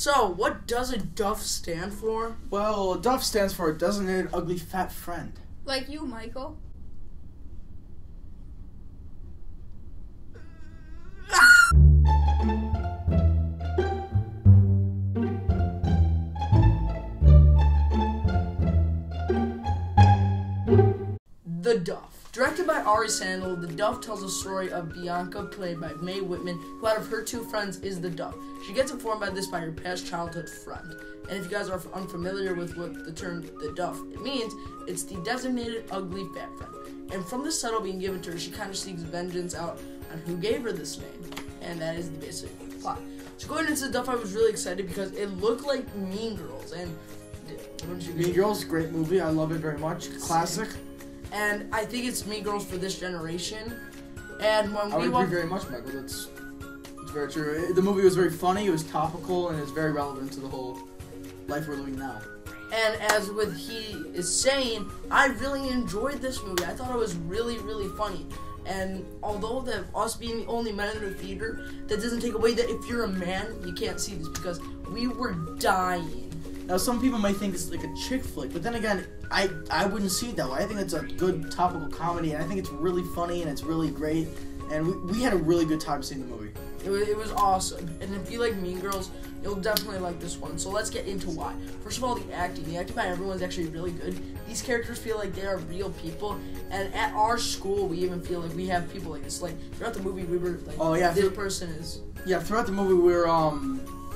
So, what does a DUFF stand for? Well, DUFF stands for Designated Ugly Fat Friend. Like you, Michael. The DUFF. Directed by Ari Sandel, The DUFF tells the story of Bianca, played by Mae Whitman, who out of her two friends is the DUFF. She gets informed by this by her past childhood friend. And if you guys are unfamiliar with what the term the DUFF it means, it's the Designated Ugly Fat Friend. And from this title being given to her, she kind of seeks vengeance out on who gave her this name. And that is the basic plot. So going into the DUFF, I was really excited because it looked like Mean Girls. And Mean Girls, great movie. I love it very much. Classic. And I think it's Mean Girls for this generation. And when I would agree very much, Michael. It's very true. The movie was very funny. It was topical, and it's very relevant to the whole life we're living now. And as with he is saying, I really enjoyed this movie. I thought it was really, really funny. And although that us being the only men in the theater, that doesn't take away that if you're a man, you can't see this because we were dying. Now, some people might think it's like a chick flick, but then again, I wouldn't see it that way. I think it's a good topical comedy, and I think it's really funny and it's really great. And we had a really good time seeing the movie. It was awesome. And if you like Mean Girls, you'll definitely like this one. So let's get into why. First of all, the acting. The acting by everyone is actually really good. These characters feel like they are real people. And at our school, we even feel like we have people like this. Like, throughout the movie, we were like, oh, yeah, this person is... Yeah, throughout the movie, we were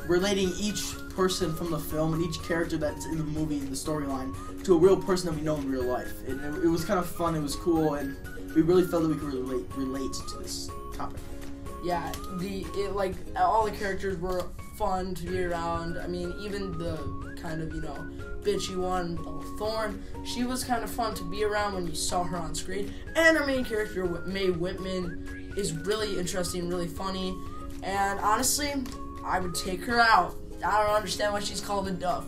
relating each person from the film and each character that's in the movie, the storyline, to a real person that we know in real life. And it was kind of fun, it was cool, and we really felt that we could relate to this topic. Yeah, like all the characters were fun to be around. I mean, even the kind of, bitchy one, Thorne, she was kind of fun to be around when you saw her on screen. And our main character, Mae Whitman, is really interesting, really funny. And honestly, I would take her out. I don't understand why she's called a DUFF.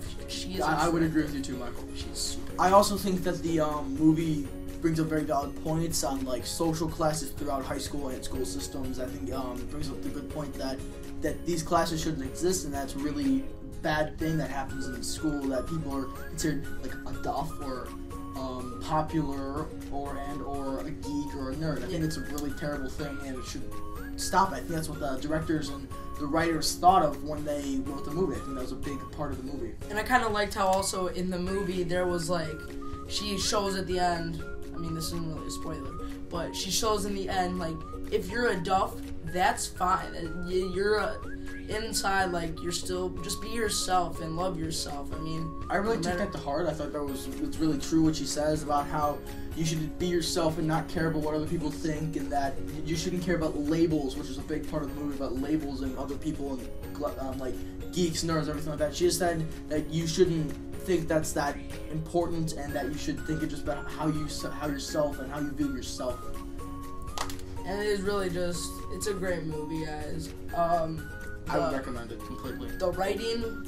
I would agree with you too, Michael. She's super. I also think that the movie brings up very valid points on like social classes throughout high school and school systems. I think it brings up the good point that these classes shouldn't exist, and that's a really bad thing that happens in school, that people are considered like a DUFF or popular or a geek or a nerd. I think it's a really terrible thing, and it should stop. I think that's what the directors and the writers thought of when they wrote the movie. I think that was a big part of the movie. And I kind of liked how also in the movie there was like, she shows at the end, I mean, this isn't really a spoiler, but she shows in the end, like, if you're a DUFF, that's fine. You're inside, like, you're still, just be yourself and love yourself. I mean, I really took that to heart. I thought it's really true what she says about how you should be yourself and not care about what other people think, and that you shouldn't care about labels, which is a big part of the movie, about labels and other people and like geeks, nerds, everything like that. She just said that you shouldn't think that's that important, and that you should think it just about how yourself and how you view yourself. And it is really just, it's a great movie, guys. I would recommend it completely. The writing,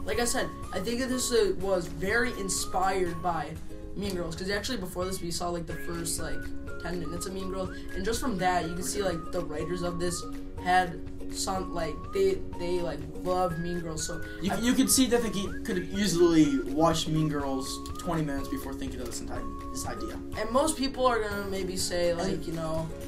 like I said, I think that this was very inspired by Mean Girls, because actually before this we saw like the first like 10 minutes of Mean Girls, and just from that you can see like the writers of this had some like they like loved Mean Girls. So you could see that they could have easily watched Mean Girls 20 minutes before thinking of this idea. And most people are gonna maybe say like,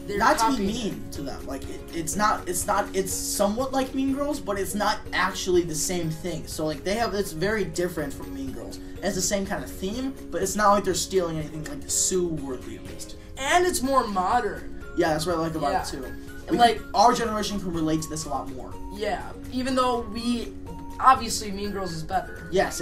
they're not to be mean to them. Like it's somewhat like Mean Girls, but it's not actually the same thing. So like it's very different from Mean Girls. It's the same kind of theme, but it's not like they're stealing anything like Sue-worthy at least. And it's more modern. Yeah, that's what I like about it too. Our generation can relate to this a lot more. Yeah, even though obviously Mean Girls is better. Yes,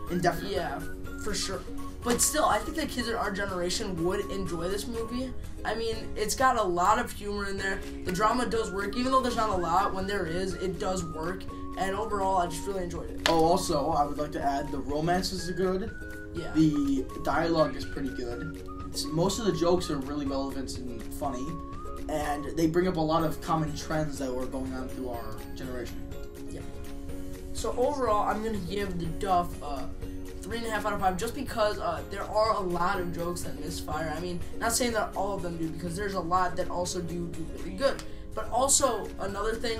indefinitely. Yeah, for sure. But still, I think the kids in our generation would enjoy this movie. I mean, it's got a lot of humor in there. The drama does work, even though there's not a lot. When there is, it does work. And overall, I just really enjoyed it. Oh, also, I would like to add, the romances are good. Yeah. The dialogue is pretty good. Most of the jokes are really relevant and funny. And they bring up a lot of common trends that were going on through our generation. Yeah. So overall, I'm going to give the DUFF 3.5 out of 5, just because there are a lot of jokes that misfire. I mean, not saying that all of them do, because there's a lot that also do really good. But also, another thing,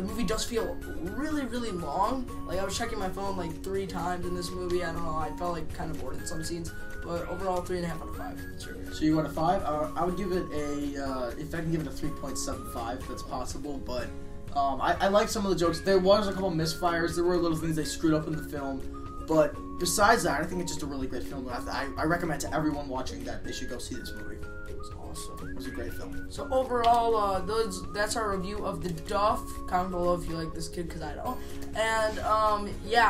the movie does feel really, really long. Like, I was checking my phone like 3 times in this movie. I don't know, I felt like kind of bored in some scenes. But overall, 3.5 out of 5. Sure. So you want a 5? I would give it a, if I can give it a 3.75, if that's possible. But I like some of the jokes. There was a couple misfires. There were little things they screwed up in the film. But besides that, I think it's just a really great film. I recommend to everyone watching that they should go see this movie. It was awesome. It was a great film. So overall, that's our review of the Duff. Comment below if you like this kid, because I don't. And, yeah.